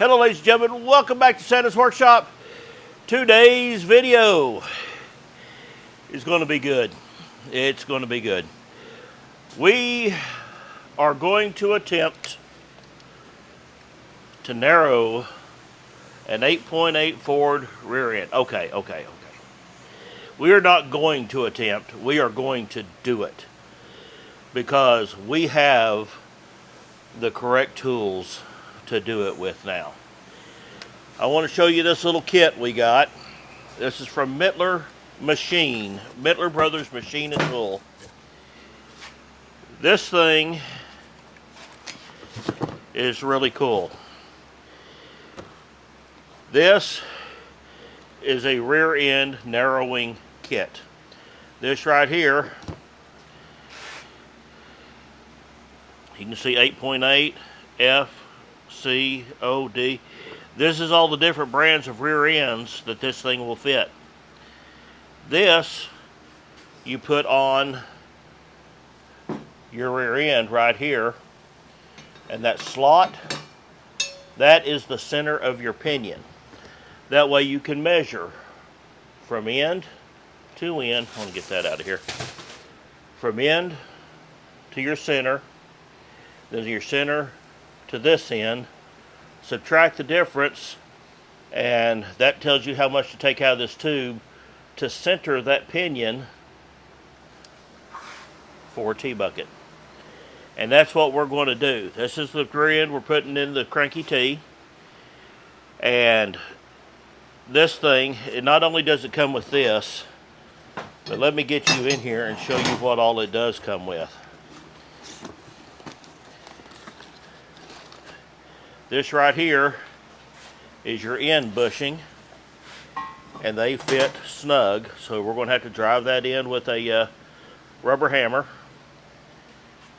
Hello ladies and gentlemen, welcome back to Santa's Workshop. Today's video is going to be good. It's going to be good. We are going to attempt to narrow an 8.8 Ford rear end. Okay. We are not going to attempt, we are going to do it. Because we have the correct tools to do it with now. I want to show you this little kit we got. This is from Mittler Brothers Machine and Tool. This thing is really cool. This is a rear end narrowing kit. This right here, you can see 8.8, F, C, O, D. This is all the different brands of rear ends that this thing will fit. This you put on your rear end right here, and that slot, that is the center of your pinion. That way you can measure from end to end. I want to get that out of here. From end to your center, then your center to this end, subtract the difference, and that tells you how much to take out of this tube to center that pinion for a T-bucket. And that's what we're going to do. This is the rear end we're putting in the Cranky T. And this thing, it not only does it come with this, but let me get you in here and show you what all it does come with. This right here is your end bushing, and they fit snug, so we're going to have to drive that in with a rubber hammer.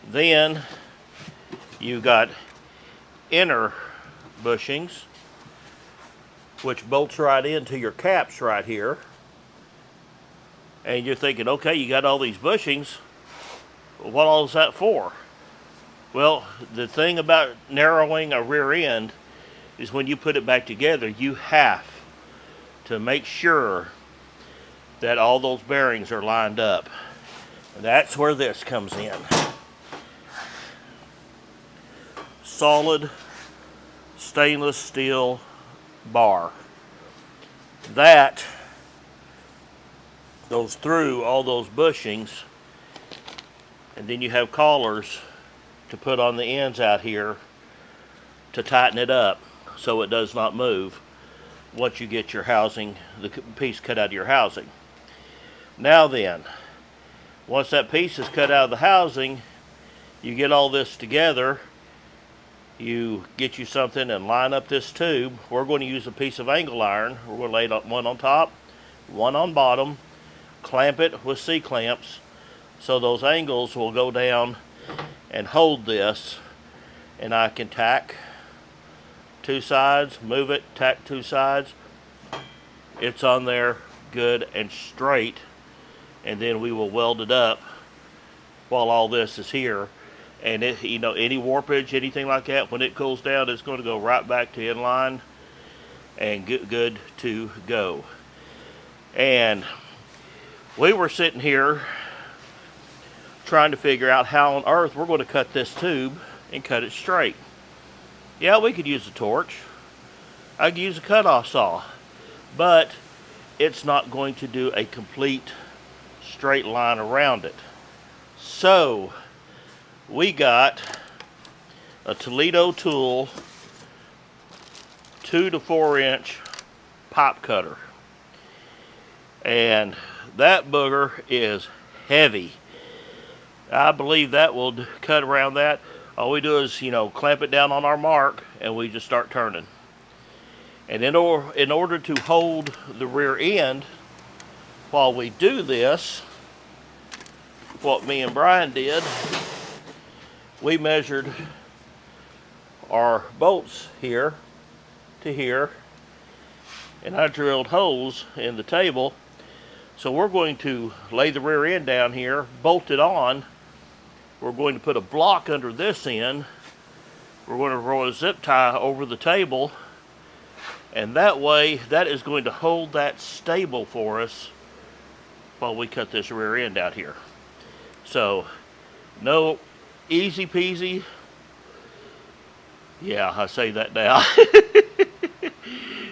Then you got inner bushings, which bolts right into your caps right here. And you're thinking, okay, you got all these bushings, what all is that for? Well, the thing about narrowing a rear end is when you put it back together, you have to make sure that all those bearings are lined up. And that's where this comes in. Solid stainless steel bar. That goes through all those bushings, and then you have collars to put on the ends out here to tighten it up so it does not move once you get your housing, the piece cut out of your housing. Now then, once that piece is cut out of the housing, you get all this together, you get you something and line up this tube. We're going to use a piece of angle iron. We're going to lay one on top, one on bottom, clamp it with C-clamps so those angles will go down and hold this, and I can tack two sides, move it, tack two sides. It's on there good and straight, and then we will weld it up while all this is here. And it, you know, any warpage, anything like that, when it cools down, it's going to go right back to inline and good to go. And we were sitting here trying to figure out how on earth we're going to cut this tube and cut it straight. Yeah, we could use a torch. I could use a cutoff saw, but it's not going to do a complete straight line around it. So we got a Toledo tool 2 to 4 inch pipe cutter, and that booger is heavy. I believe that will cut around that. All we do is, you know, clamp it down on our mark, and we just start turning. And in order to hold the rear end while we do this, what me and Brian did, we measured our bolts here to here, and I drilled holes in the table. So we're going to lay the rear end down here, bolt it on. We're going to put a block under this end. We're going to roll a zip tie over the table And that way, that is going to hold that stable for us while we cut this rear end out here. So, no, easy peasy. Yeah, I say that now.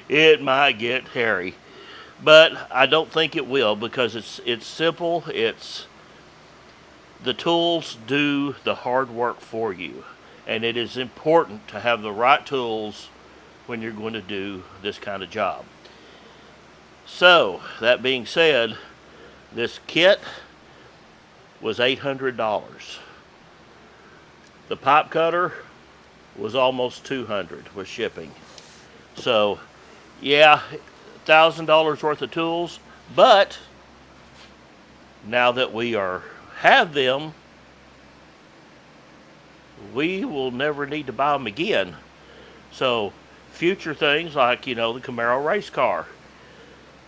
It might get hairy, but I don't think it will, because it's simple. It's the tools do the hard work for you, and it is important to have the right tools when you're going to do this kind of job. So, that being said, this kit was $800. The pipe cutter was almost $200 with shipping. So, yeah, $1,000 worth of tools, but now that we have them, we will never need to buy them again. So, future things like, you know, the Camaro race car,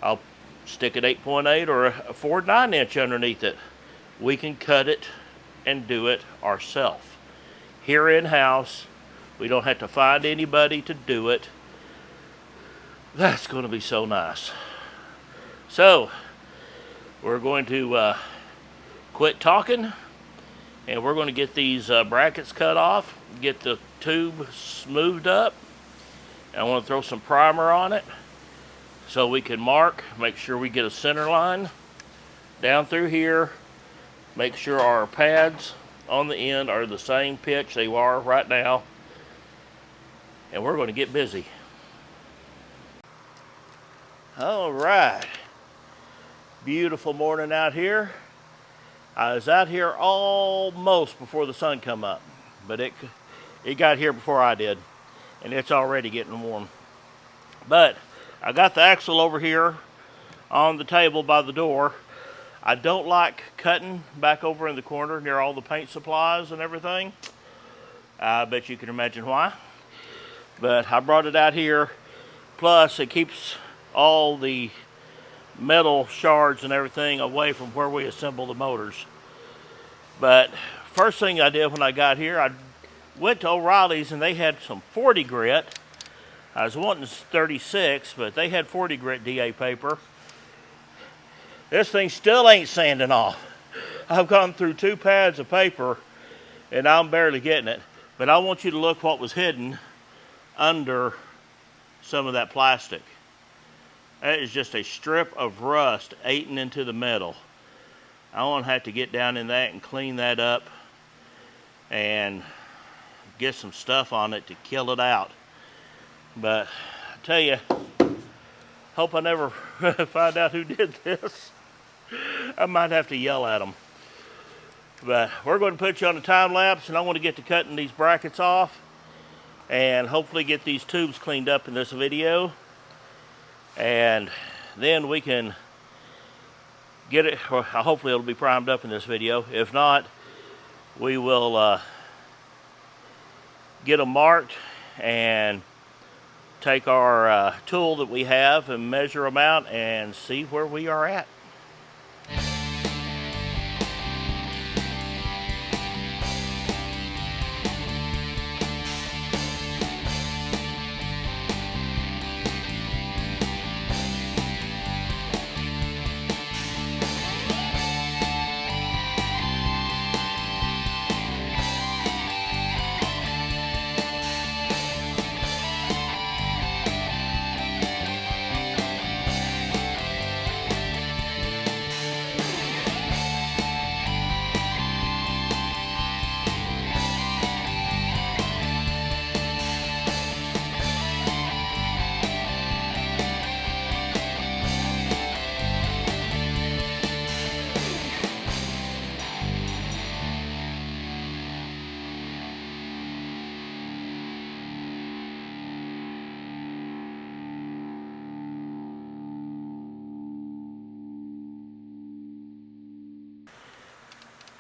I'll stick an 8.8 or a Ford 9-inch underneath it. We can cut it and do it ourselves. Here in-house, we don't have to find anybody to do it. That's going to be so nice. So, we're going to quit talking, and we're going to get these brackets cut off, get the tube smoothed up. I want to throw some primer on it so we can mark, make sure we get a center line down through here, make sure our pads on the end are the same pitch they are right now, and we're going to get busy. All right, beautiful morning out here. I was out here almost before the sun come up, but it got here before I did, and it's already getting warm. But I got the axle over here on the table by the door. I don't like cutting back over in the corner near all the paint supplies and everything. I bet you can imagine why. But I brought it out here. Plus, it keeps all the metal shards and everything away from where we assemble the motors. But first thing I did when I got here, I went to O'Reilly's and they had some 40 grit. I was wanting 36, but they had 40 grit DA paper. This thing still ain't sanding off. I've gone through 2 pads of paper and I'm barely getting it. But I want you to look what was hidden under some of that plastic. That is just a strip of rust eating into the metal. I won't have to get down in that and clean that up and get some stuff on it to kill it out. But I tell you, hope I never find out who did this. I might have to yell at them. But we're going to put you on a time lapse, and I want to get to cutting these brackets off and hopefully get these tubes cleaned up in this video. And then we can get it, or hopefully it'll be primed up in this video. If not, we will get them marked and take our tool that we have and measure them out and see where we are at.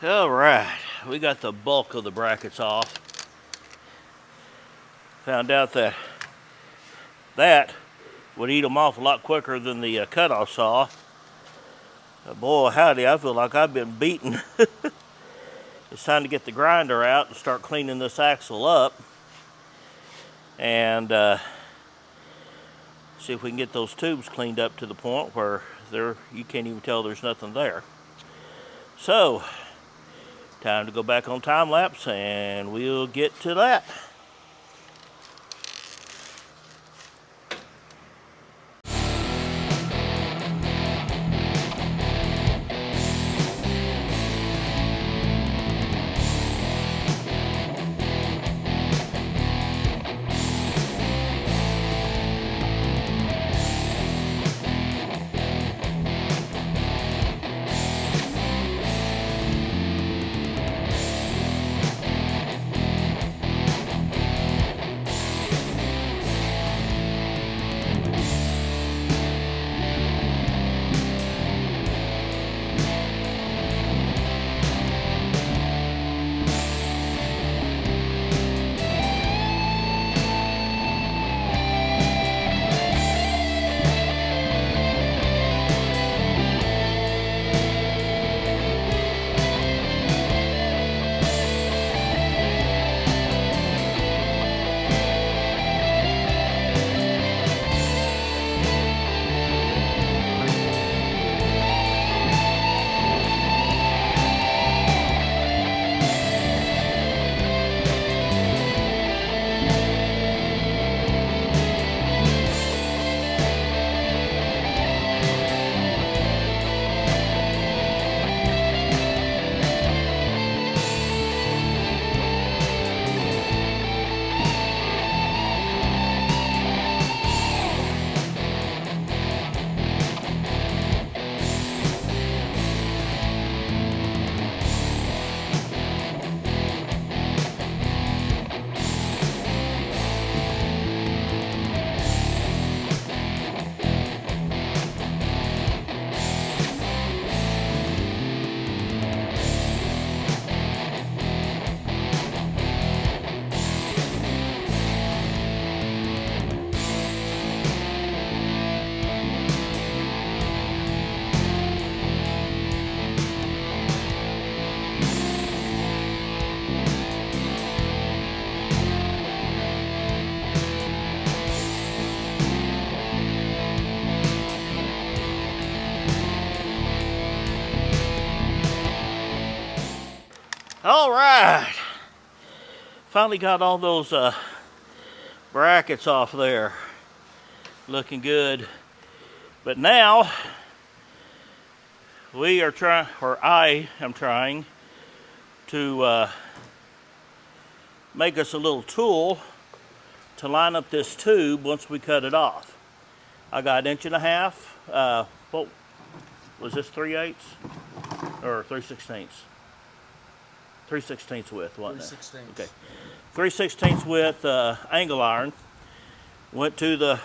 All right, we got the bulk of the brackets off. Found out that would eat them off a lot quicker than the cutoff saw. Boy, howdy, I feel like I've been beaten. It's time to get the grinder out and start cleaning this axle up. And See if we can get those tubes cleaned up to the point where you can't even tell there's nothing there. So, time to go back on time lapse and we'll get to that. All right, finally got all those brackets off there, looking good. But now we are trying, or I am trying to make us a little tool to line up this tube once we cut it off. I got 1.5 inches. What was this, 3/8 or 3/16? 3/16 width, wasn't it? 3/16. Okay. 3/16 width angle iron. Went to the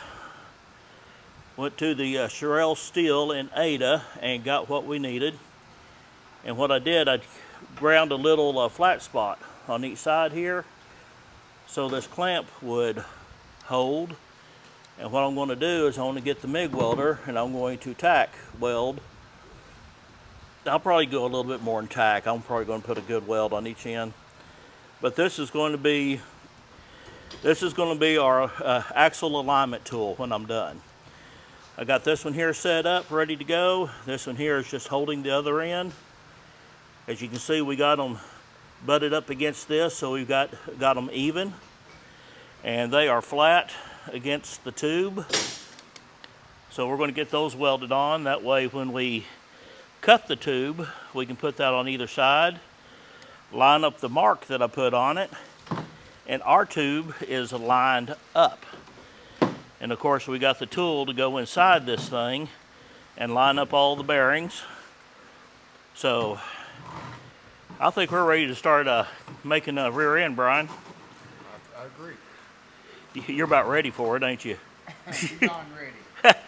Shirel steel in Ada and got what we needed. And what I did, I ground a little flat spot on each side here, so this clamp would hold. And what I'm going to do is I'm going to get the MIG welder and I'm going to tack weld. I'll probably go a little bit more than tack. I'm probably going to put a good weld on each end. But this is going to be our axle alignment tool when I'm done. I got this one here set up, ready to go. This one here is just holding the other end. As you can see, we got them butted up against this, so we've got them even. And they are flat against the tube. So we're going to get those welded on. That way when we cut the tube, we can put that on either side, line up the mark that I put on it, and our tube is lined up. And of course we got the tool to go inside this thing and line up all the bearings. So I think we're ready to start making a rear end, Brian. I agree. You're about ready for it, ain't you? I'm ready.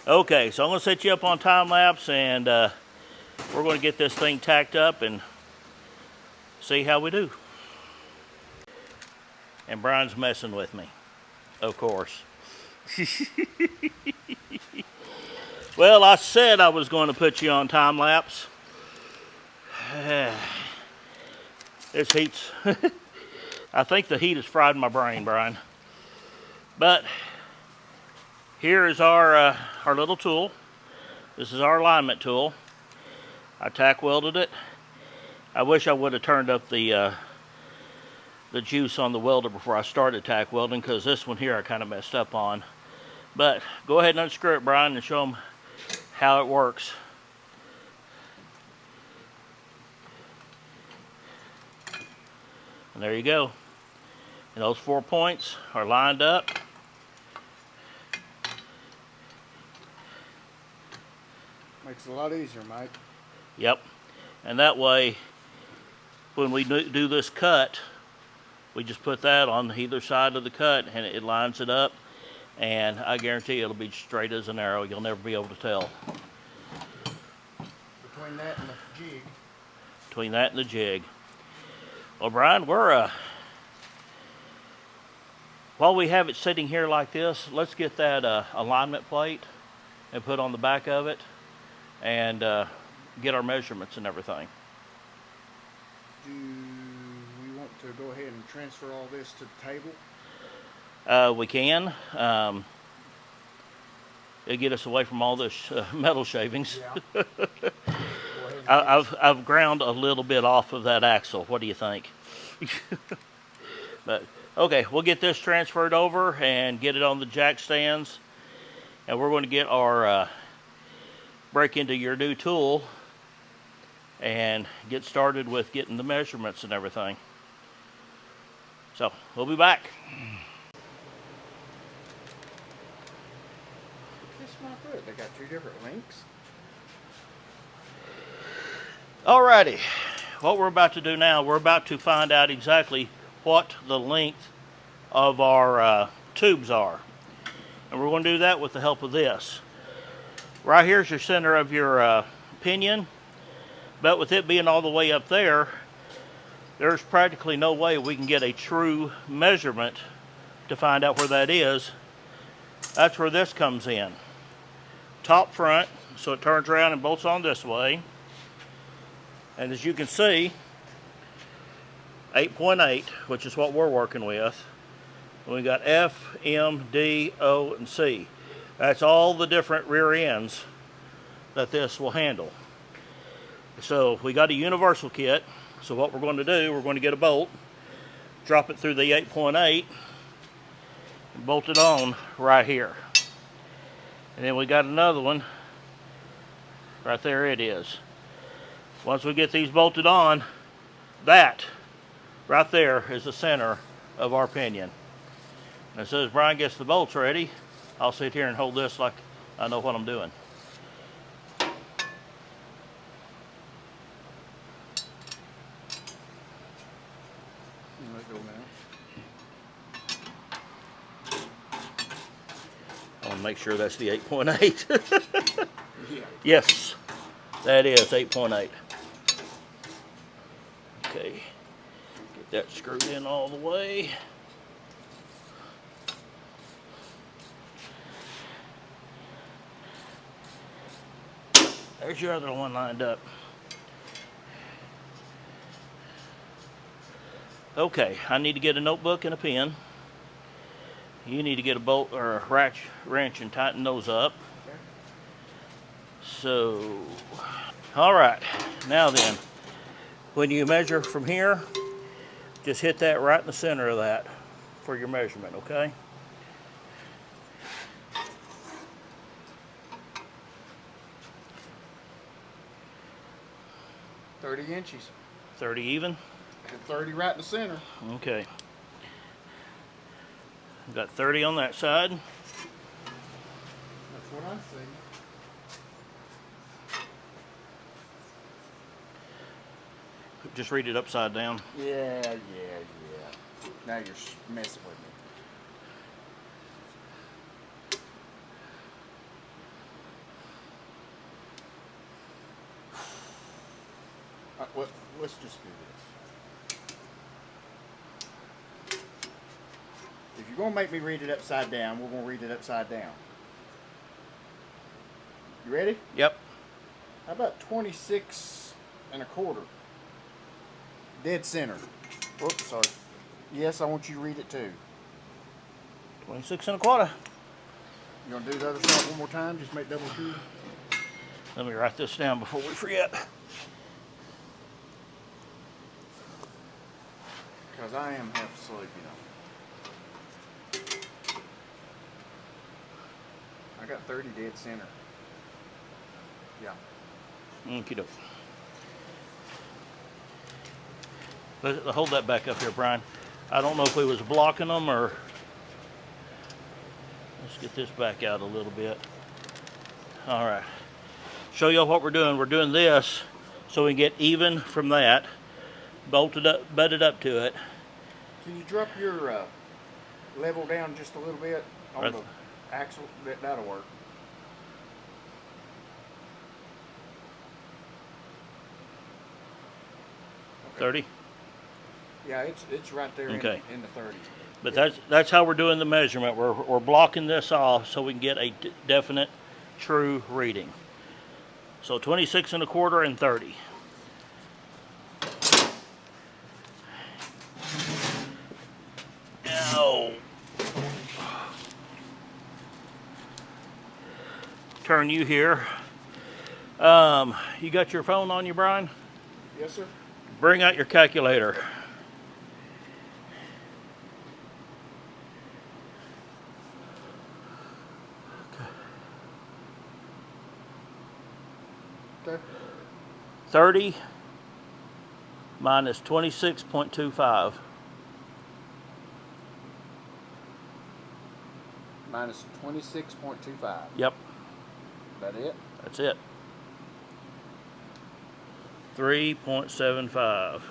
Okay, so I'm going to set you up on time lapse, and we're going to get this thing tacked up and see how we do. And Brian's messing with me, of course. Well, I said I was going to put you on time lapse. This heat's I think the heat has fried my brain, Brian. But here is our little tool. This is our alignment tool. I tack welded it. I wish I would have turned up the juice on the welder before I started tack welding, because this one here I kind of messed up on. But go ahead and unscrew it, Brian, and show them how it works. And there you go. And those 4 points are lined up. Makes it a lot easier, Mike. Yep. And that way, when we do this cut, we just put that on either side of the cut and it lines it up. And I guarantee it'll be straight as an arrow. You'll never be able to tell. Between that and the jig. Between that and the jig. Well, Brian, we're while we have it sitting here like this, let's get that alignment plate and put on the back of it and get our measurements and everything. Do we want to go ahead and transfer all this to the table? We can. It'll get us away from all this metal shavings. Yeah. I've ground a little bit off of that axle. What do you think? But okay, we'll get this transferred over and get it on the jack stands, and we're going to get our break into your new tool and get started with getting the measurements and everything. So we'll be back. Kiss my foot. They got two different links. Alrighty, what we're about to do now, we're about to find out exactly what the length of our tubes are. And we're going to do that with the help of this. Right here's your center of your pinion, but with it being all the way up there, there's practically no way we can get a true measurement to find out where that is. That's where this comes in. Top front, so it turns around and bolts on this way. And as you can see, 8.8, which is what we're working with. We got F, M, D, O, and C. That's all the different rear ends that this will handle. So we got a universal kit. So what we're going to do, we're going to get a bolt, drop it through the 8.8, and bolt it on right here. And then we got another one, right there it is. Once we get these bolted on, that right there is the center of our pinion. And as soon as Brian gets the bolts ready, I'll sit here and hold this like I know what I'm doing. Let go now. I want to make sure that's the 8.8. Yeah. Yes, that is 8.8. Okay, get that screwed in all the way. There's your other one lined up. Okay, I need to get a notebook and a pen. You need to get a bolt or a wrench and tighten those up. Okay. So, all right, now then, when you measure from here, just hit that right in the center of that for your measurement, okay? $30 inches. 30 even? And 30 right in the center. Okay. Got 30 on that side. That's what I see. Just read it upside down. Yeah. Now you're messing with me. Let's just do this. If you're going to make me read it upside down, we're going to read it upside down. You ready? Yep. How about 26 1/4? Dead center. Whoops, sorry. Yes, I want you to read it too. 26 1/4. You gonna do the other side one more time? Just make double sure. Let me write this down before we forget. Because I am half asleep, you know. I got 30 dead center. Yeah. Okie doke. Hold that back up here, Brian. I don't know if we was blocking them or... Let's get this back out a little bit. All right. Show you what we're doing. We're doing this so we can get even from that, bolted up, butted up to it. Can you drop your level down just a little bit on Right. the axle? That'll work. Okay. 30? Yeah, it's right there Okay. in the 30s. But that's how we're doing the measurement. We're blocking this off so we can get a definite, true reading. So 26 1/4 and 30. Now, turn you here. You got your phone on you, Brian? Yes, sir. Bring out your calculator. Okay. 30 minus 26.25. Minus 26.25. Yep, That it? that's it. 3.75.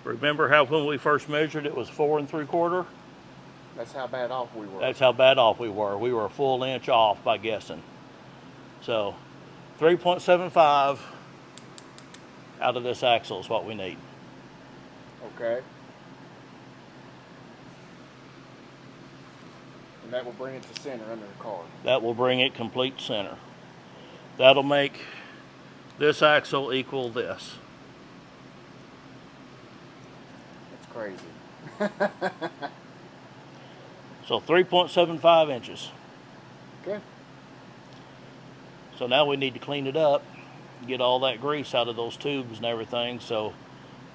Remember how when we first measured it was 4 3/4? That's how bad off we were. That's how bad off we were. We were a full inch off by guessing. So 3.75 out of this axle is what we need. Okay. And that will bring it to center under the car. That will bring it complete center. That'll make this axle equal this. That's crazy. So 3.75 inches. Okay. So now we need to clean it up, get all that grease out of those tubes and everything, so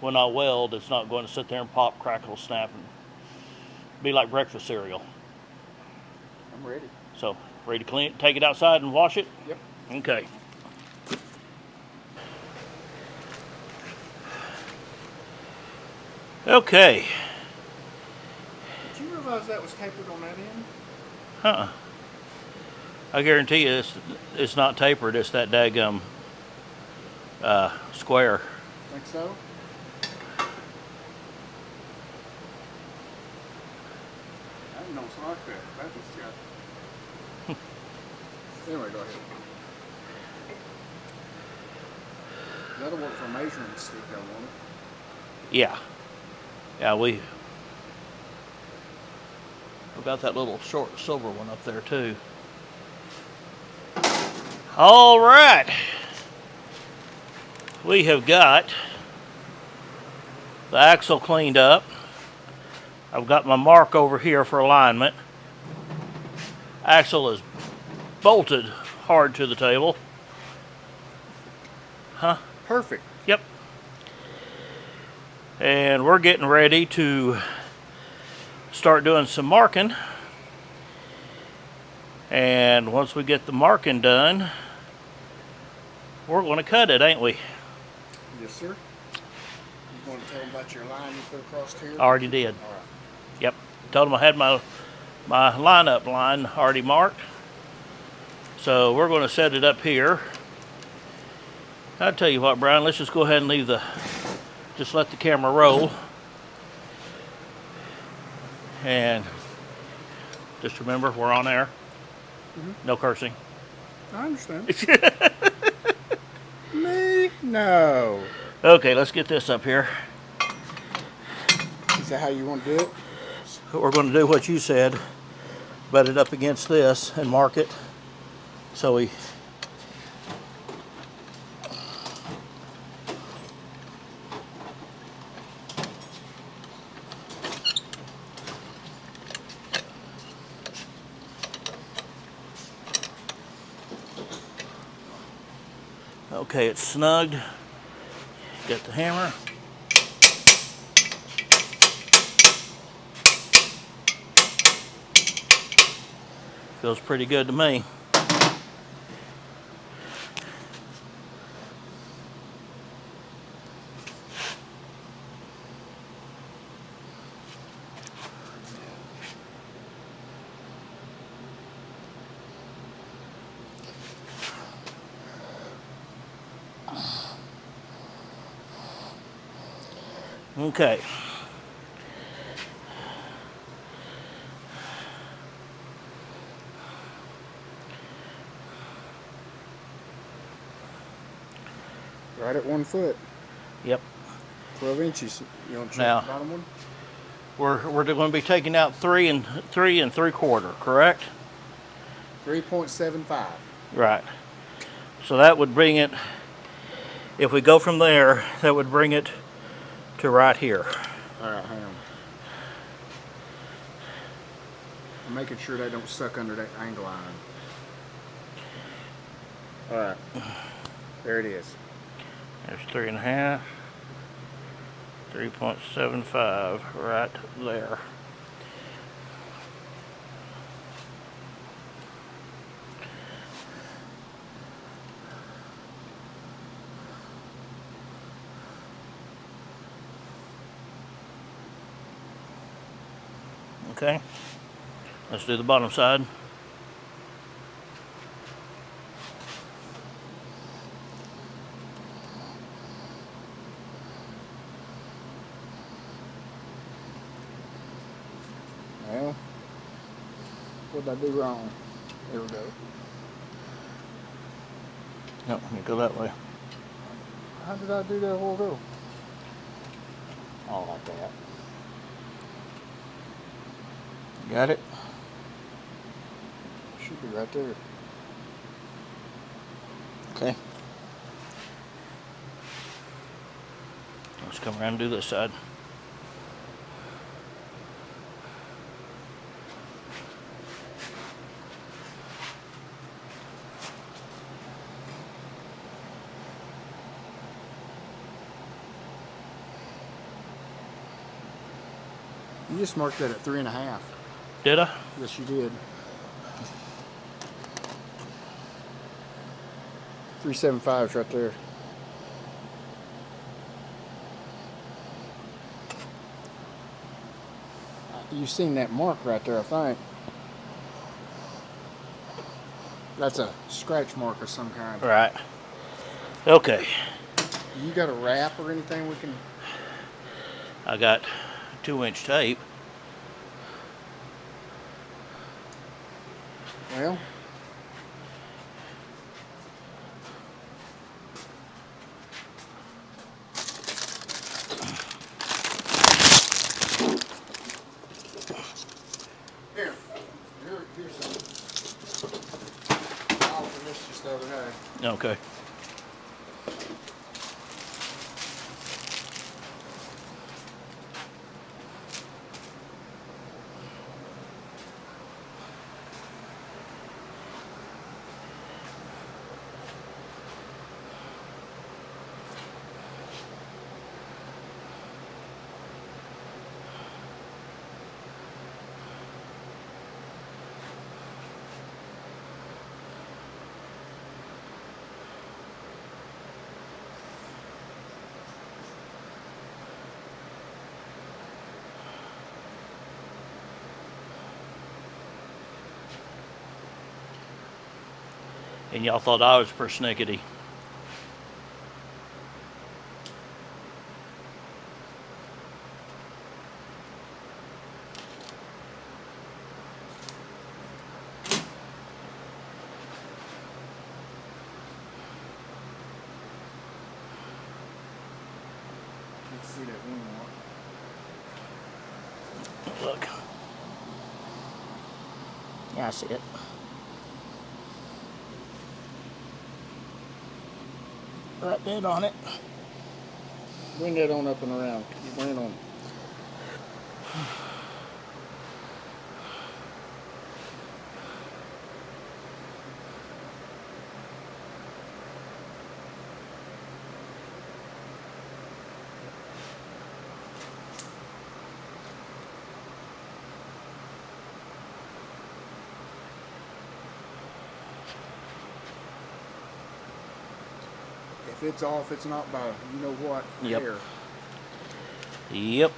when I weld, it's not going to sit there and pop, crackle, snap, and be like breakfast cereal. I'm ready. So, ready to clean it, take it outside and wash it? Yep. Okay. Okay. Did you realize that was tapered on that end? Uh-uh. I guarantee you it's not tapered, it's that daggum square. Think so? I didn't know it's like that. That just got... Anyway, go ahead. That'll work for a measuring stick, though, won't it? Yeah. Yeah, we've got that little short silver one up there too. All right. We have got the axle cleaned up. I've got my mark over here for alignment. Axle is bolted hard to the table. Huh? Perfect. Yep. And we're getting ready to start doing some marking. And once we get the marking done, we're going to cut it, ain't we? Yes, sir. You want to tell them about your line you put across here? Already did. All right. Yep. Told them I had my lineup line already marked. So we're going to set it up here. I'll tell you what, Brian, let's just go ahead and just let the camera roll. And just remember, we're on air. Mm-hmm. No cursing. I understand. Me? No. Okay, let's get this up here. Is that how you want to do it? We're going to do what you said, butt it up against this and mark it. So we Okay, it's snugged. Got the hammer. Feels pretty good to me. Okay. Right at 1 foot. Yep. 12 inches. You want to check Now, the bottom one? We're going to be taking out 3 3/4, correct? 3.75. Right. So that would bring it, if we go from there, that would bring it to right here. Alright, hang on. I'm making sure they don't suck under that angle iron. Alright. There it is. There's 3.5. 3.75 right there. Okay, let's do the bottom side. Well, what did I do wrong? There we go. No, you go that way. How did I do that whole go? Oh, like that. Got it? Should be right there. Okay. Let's come around and do this side. You just marked that at 3.5. Did I? Yes, you did. 3.75 is right there. You've seen that mark right there, I think. That's a scratch mark of some kind. Right. Okay. You got a wrap or anything we can... I got 2-inch tape. Well... Here's some file for this just the other day. Okay. And y'all thought I was persnickety. Let's see that one more. Look. Yeah, I see it. Right dead on it. Bring that on up and around. You bring it on. If it's off, it's not by you know what Yep. hair. Yep.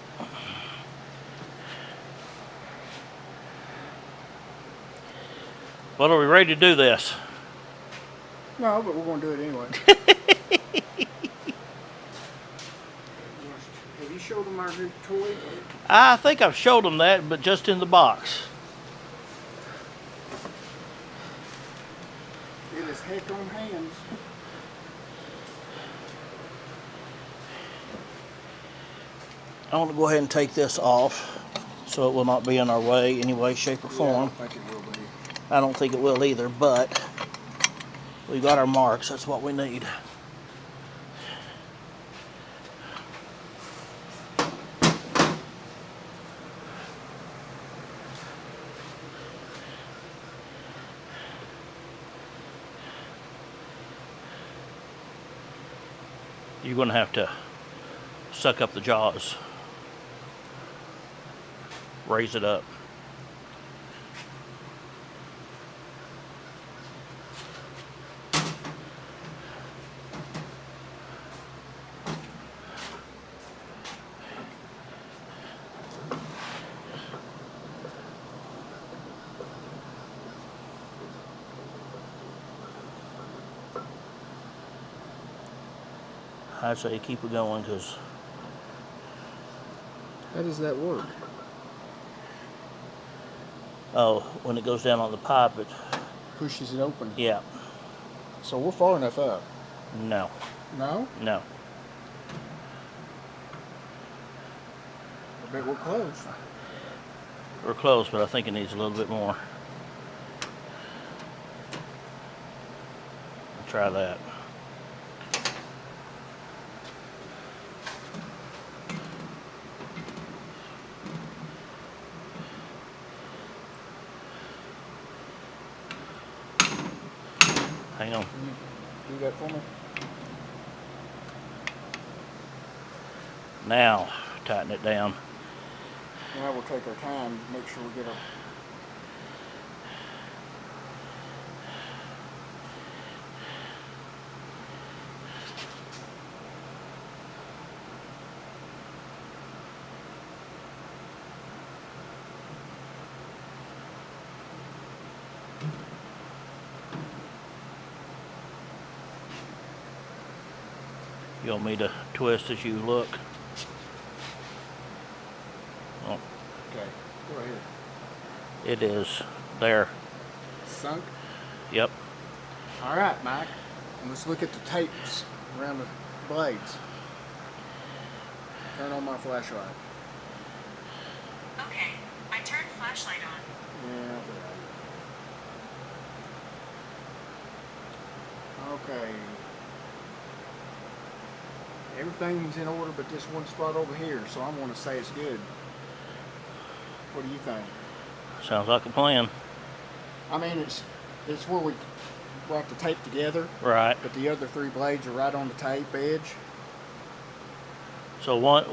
Well, are we ready to do this? No, but we're going to do it anyway. Have you showed them our new toy? I think I've showed them that, but just in the box. It is heck on hands. I want to go ahead and take this off so it will not be in our way any way, shape, or Yeah, I form. don't think it will be. I don't think it will either, but we've got our marks. That's what we need. You're going to have to suck up the jaws. Raise it up. I say keep it going because How does that work? when it goes down on the pipe, it Pushes it open. yeah, So we're far enough up. no, No? no. I bet we're close. We're close, but I think it needs a little bit more. Try that. Hang on. Can you do that for me? Now, tighten it down. Now we'll take our time to make sure we get our... You want me to twist as you look? Oh, Okay, go ahead. it is there. Sunk? Yep. All right, Mike. And let's look at the tapes around the blades. Turn on my flashlight. Okay, I turned flashlight on. Yeah, okay. Everything's in order but this one spot over here, so I'm going to say it's good. What do you think? Sounds like a plan. I mean, it's where we brought the tape together, Right. but the other three blades are right on the tape edge. So one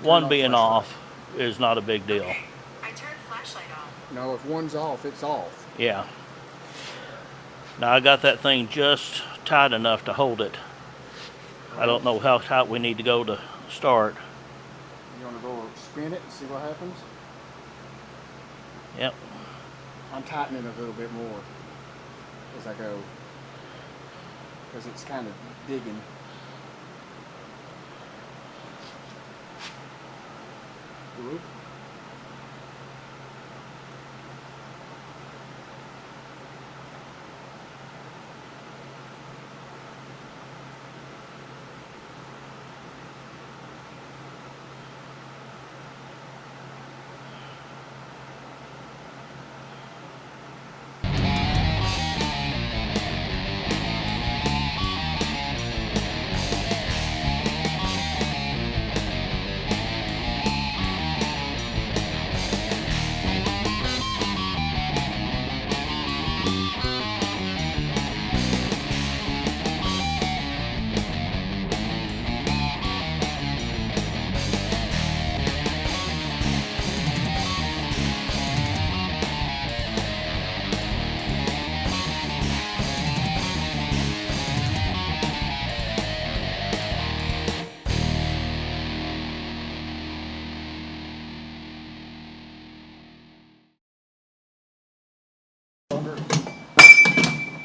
on being flashlight. off is not a big deal. Okay, I turned flashlight off. No, if one's off, it's off. Yeah. Now I got that thing just tight enough to hold it. I don't know how tight we need to go to start. You want to go spin it and see what happens? Yep. I'm tightening a little bit more as I go because it's kind of digging. Whoop.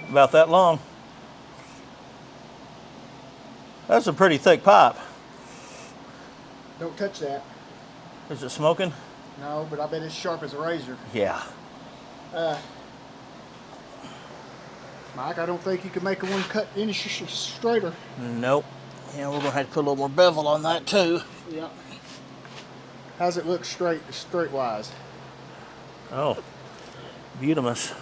About that long. That's a pretty thick pipe. Don't touch that. Is it smoking? No, but I bet it's sharp as a razor. Yeah. Mike, I don't think you can make one cut any straighter. Nope. Yeah, we're gonna have to put a little more bevel on that too. Yeah. How's it look straight wise? Oh, beautimous.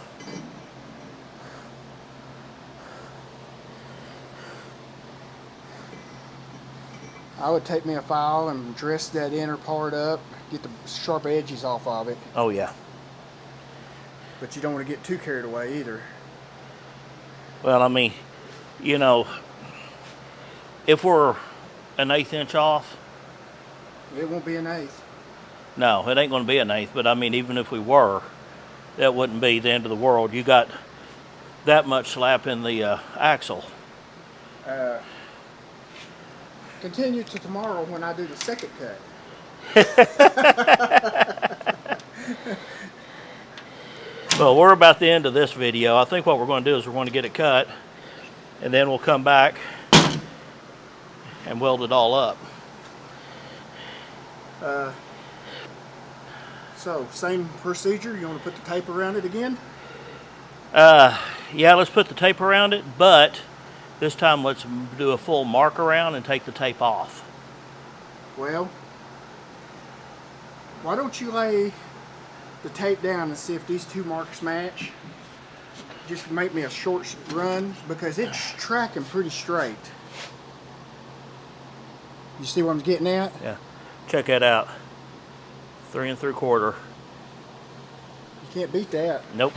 I would take me a file and dress that inner part up, get the sharp edges off of it. Oh yeah. But you don't want to get too carried away either. Well, I mean, you know, if we're an 1/8 inch off, It won't be an eighth. no, it ain't going to be an 1/8. But I mean, even if we were, that wouldn't be the end of the world. You got that much slap in the axle. Continue to tomorrow when I do the second cut. Well, we're about the end of this video. I think what we're going to do is we're going to get it cut, and then we'll come back and weld it all up. So, same procedure. You want to put the tape around it again? Yeah, let's put the tape around it, but this time let's do a full mark around and take the tape off. Well, why don't you lay the tape down and see if these two marks match? Just make me a short run because it's tracking pretty straight. You see what I'm getting at? Yeah, check that out. 3 3/4. You can't beat that. Nope.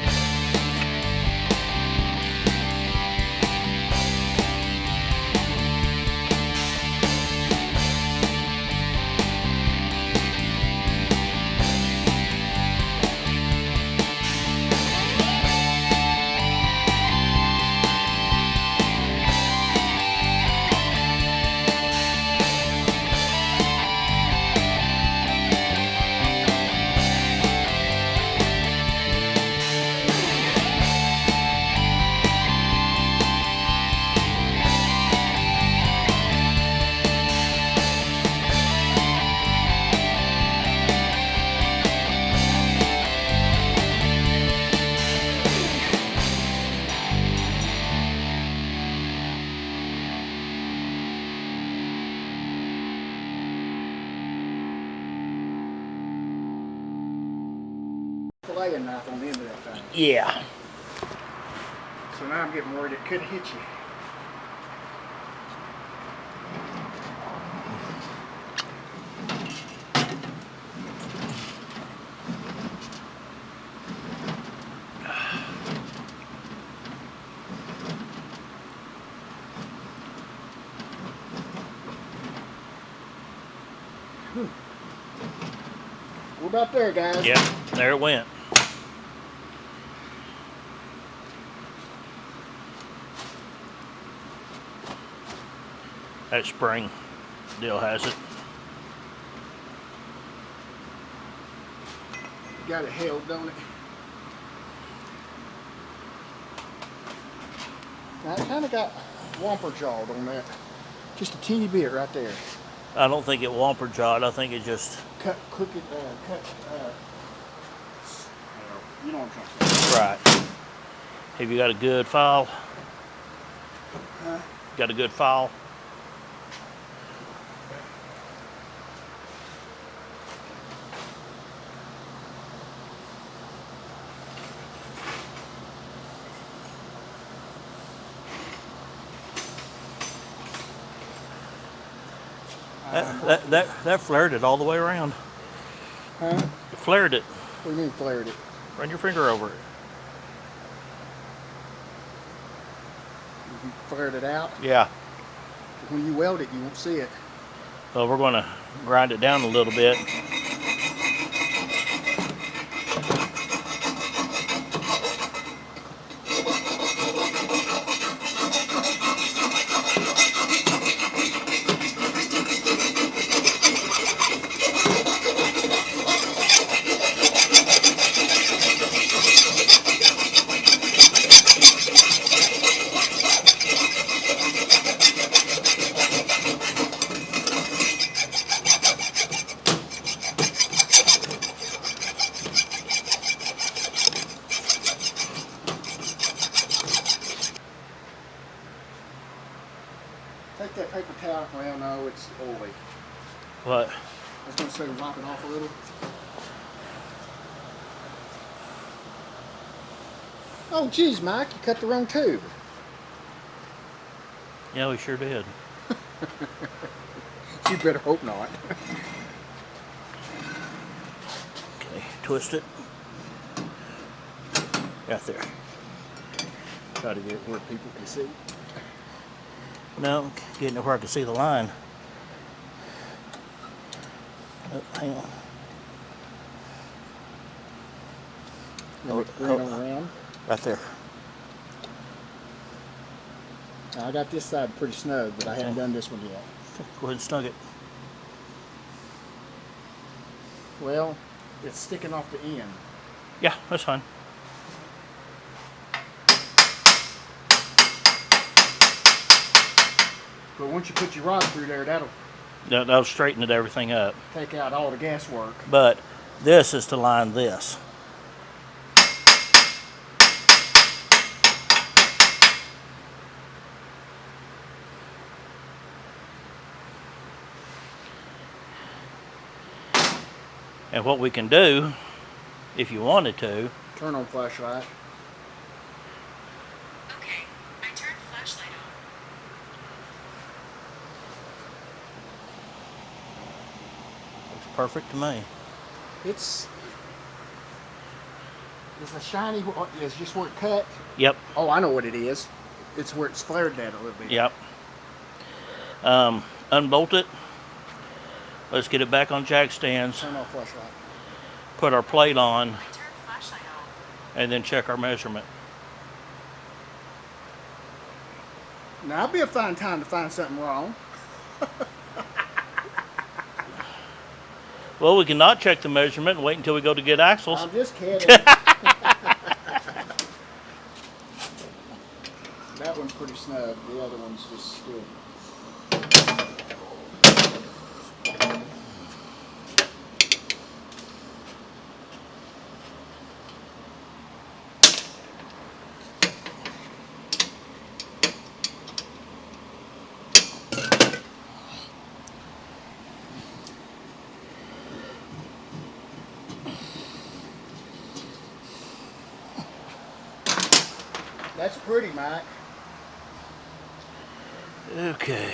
Filleting knife on the end of that thing. Yeah. So now I'm getting worried it could hit you. We're about there, guys. Yep, there it went. That spring still has it. Got it held, don't it? Now it kind of got whomper jawed on that. Just a teeny bit right there. I don't think it whomper jawed. I think it just Cut, you know what I'm trying to say. right. Have you got a good file? Got a good file? That flared it all the way around. Huh? It flared it. What do you mean flared it? Run your finger over it. You flared it out. Yeah. When you weld it, you won't see it. Well, we're going to grind it down a little bit. Take that paper towel. Well, no, it's oily. What? I was going to say wipe it off a little. Oh, geez, Mike, you cut the wrong tube. Yeah, we sure did. You better hope not. Okay, twist it. Right there. Try to get it where people can see. No, getting it where I can see the line. Oh, hang on. Bring it around. Right there. Now, I got this side pretty snug, but I haven't Okay. done this one yet. Go ahead and snug it. Well, it's sticking off the end. Yeah, that's fine. But once you put your rod through there, That'll straighten it everything up. take out all the gas work. But this is to line this. And what we can do, if you wanted to, Turn on flashlight. Okay, I turned flashlight on. looks perfect to me. It's a shiny. It's just where it cut. Yep, Oh, I know what it is. It's where it's flared that a little bit. yep. Unbolt it. Let's get it back on jack stands. Turn off flashlight. Put our plate on, I turned flashlight off. and then check our measurement. Now, that'd be a fine time to find something wrong. Well, we cannot check the measurement and wait until we go to get axles. I'm just kidding. That one's pretty snug. The other one's just still. That's pretty, Mike. Okay.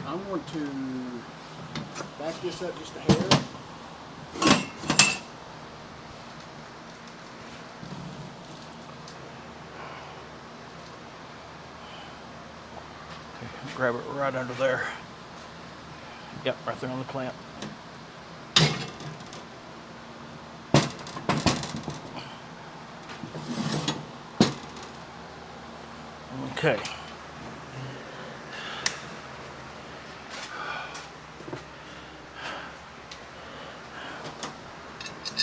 I'm going to back this up just a hair. Grab it right under there. Yep, right there on the clamp. Okay.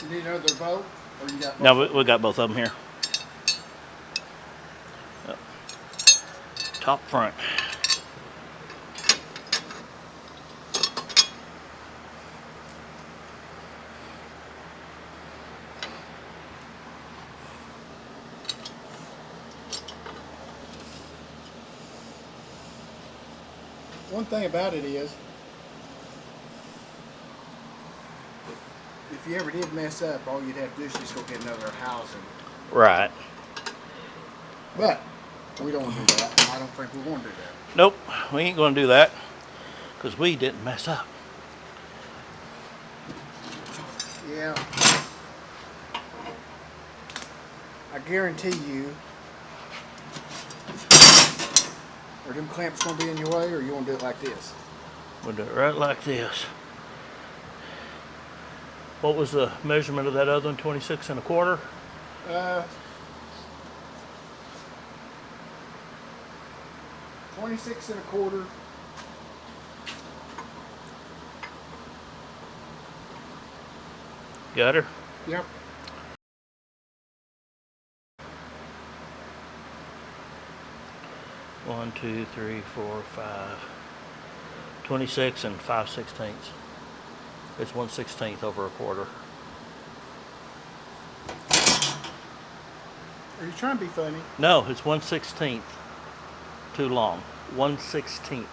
You need another bolt, or you got both? Now we got both of them here. Yep. Top, front. One thing about it is, if you ever did mess up, all you'd have to do is just go get another housing. Right. But we don't want to do that. I don't think we want to do that. Nope, we ain't gonna do that because we didn't mess up. Yeah. I guarantee you, are them clamps going to be in your way, or you want to do it like this? We'll do it right like this. What was the measurement of that other one? 26 1/4? 26 1/4. Got her? Yep. One, 2, 3, 4, 5. 26 5/16. It's 1/16 over 1/4. Are you trying to be funny? No, it's 1/16 too long. 1/16.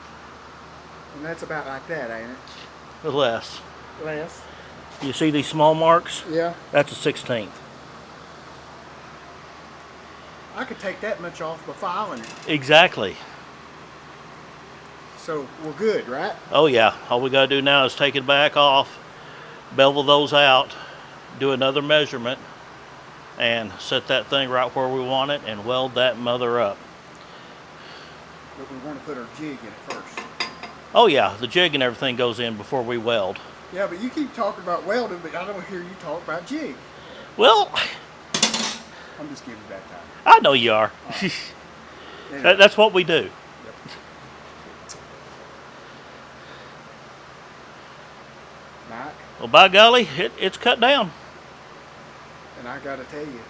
And that's about like that, ain't it? Less. Less. You see these small marks? Yeah. That's a 16th. I could take that much off by filing it. Exactly. So we're good, right? Oh yeah, all we gotta do now is take it back off, bevel those out, do another measurement, and set that thing right where we want it and weld that mother up. But we want to put our jig in it first. Oh yeah, the jig and everything goes in before we weld. Yeah, but you keep talking about welding, but I don't hear you talk about jig. Well, I'm just giving you that time. I know you are. Anyway. That's what we do. Yep. Mike, Well, by golly, it's cut down. and I got to tell you,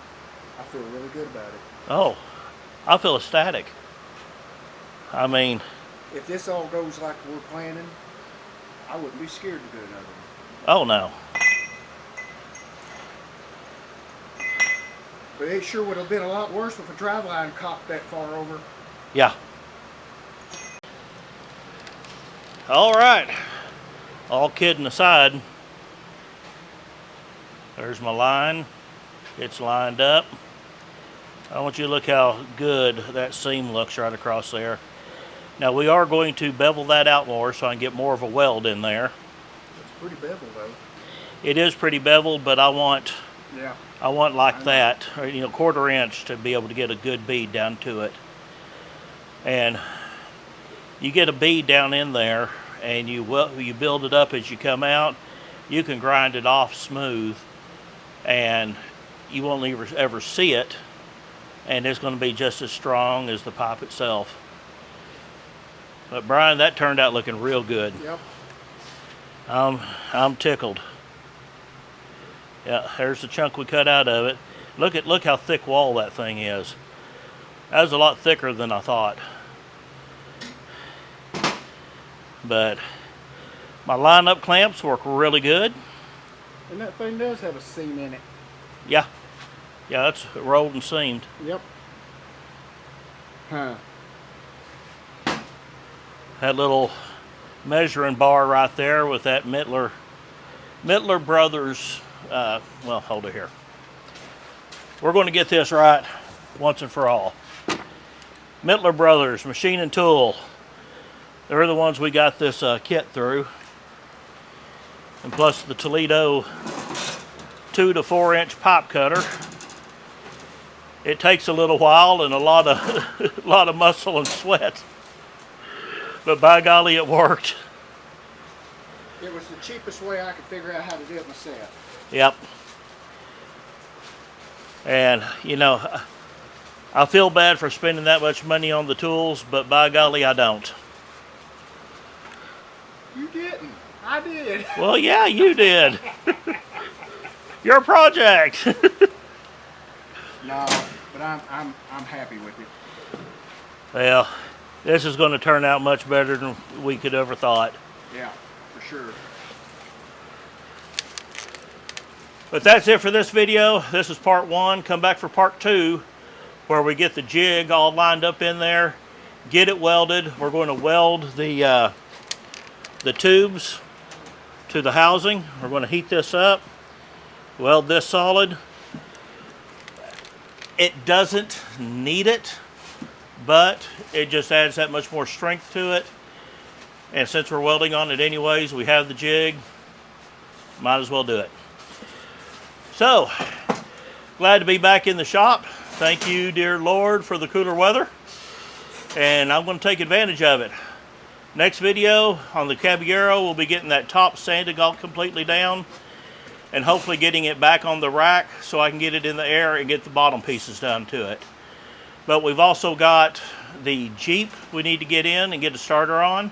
I feel really good about it. Oh, I feel ecstatic. I mean, If this all goes like we're planning, I wouldn't be scared to do another one. oh no. But it sure would have been a lot worse if a drive line cocked that far over. Yeah. All right. All kidding aside, there's my line. It's lined up. I want you to look how good that seam looks right across there. Now we are going to bevel that out more so I can get more of a weld in there. It's pretty beveled though. It is pretty beveled, but I want Yeah. like that, or, you know, 1/4 inch to be able to get a good bead down to it. And you get a bead down in there and you build it up as you come out, you can grind it off smooth and you won't ever see it, and it's going to be just as strong as the pipe itself. But Brian, that turned out looking real good. Yep. I'm tickled. Yeah, there's the chunk we cut out of it. Look how thick wall that thing is. That was a lot thicker than I thought. But my line-up clamps work really good. And that thing does have a seam in it. Yeah, it's rolled and seamed. Yep. Huh. That little measuring bar right there with that Mittler Brothers. Well, hold it here. We're going to get this right once and for all. Mittler Brothers Machine and Tool. They're the ones we got this kit through. And plus the Toledo 2 to 4 inch pipe cutter. It takes a little while and a lot of muscle and sweat. But by golly, it worked. It was the cheapest way I could figure out how to do it myself. Yep. And, you know, I feel bad for spending that much money on the tools, but by golly, I don't. You didn't. I did. Well, yeah, you did. Your project. No, but I'm happy with it. Well, this is going to turn out much better than we could ever thought. Yeah, for sure. But that's it for this video. This is part 1. Come back for part 2, where we get the jig all lined up in there, get it welded. We're going to weld the tubes to the housing. We're going to heat this up, weld this solid. It doesn't need it, but it just adds that much more strength to it. And since we're welding on it anyways, we have the jig, might as well do it. So, glad to be back in the shop. Thank you, dear Lord, for the cooler weather. And I'm going to take advantage of it. Next video on the Caballero, we'll be getting that top sanded all completely down and hopefully getting it back on the rack so I can get it in the air and get the bottom pieces done to it. But we've also got the Jeep we need to get in and get a starter on.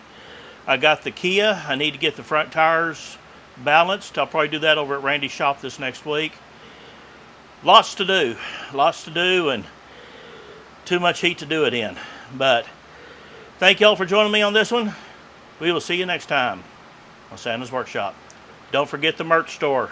I got the Kia. I need to get the front tires balanced. I'll probably do that over at Randy's shop this next week. Lots to do and too much heat to do it in. But thank y'all for joining me on this one. We will see you next time on Santa's Workshop. Don't forget the merch store.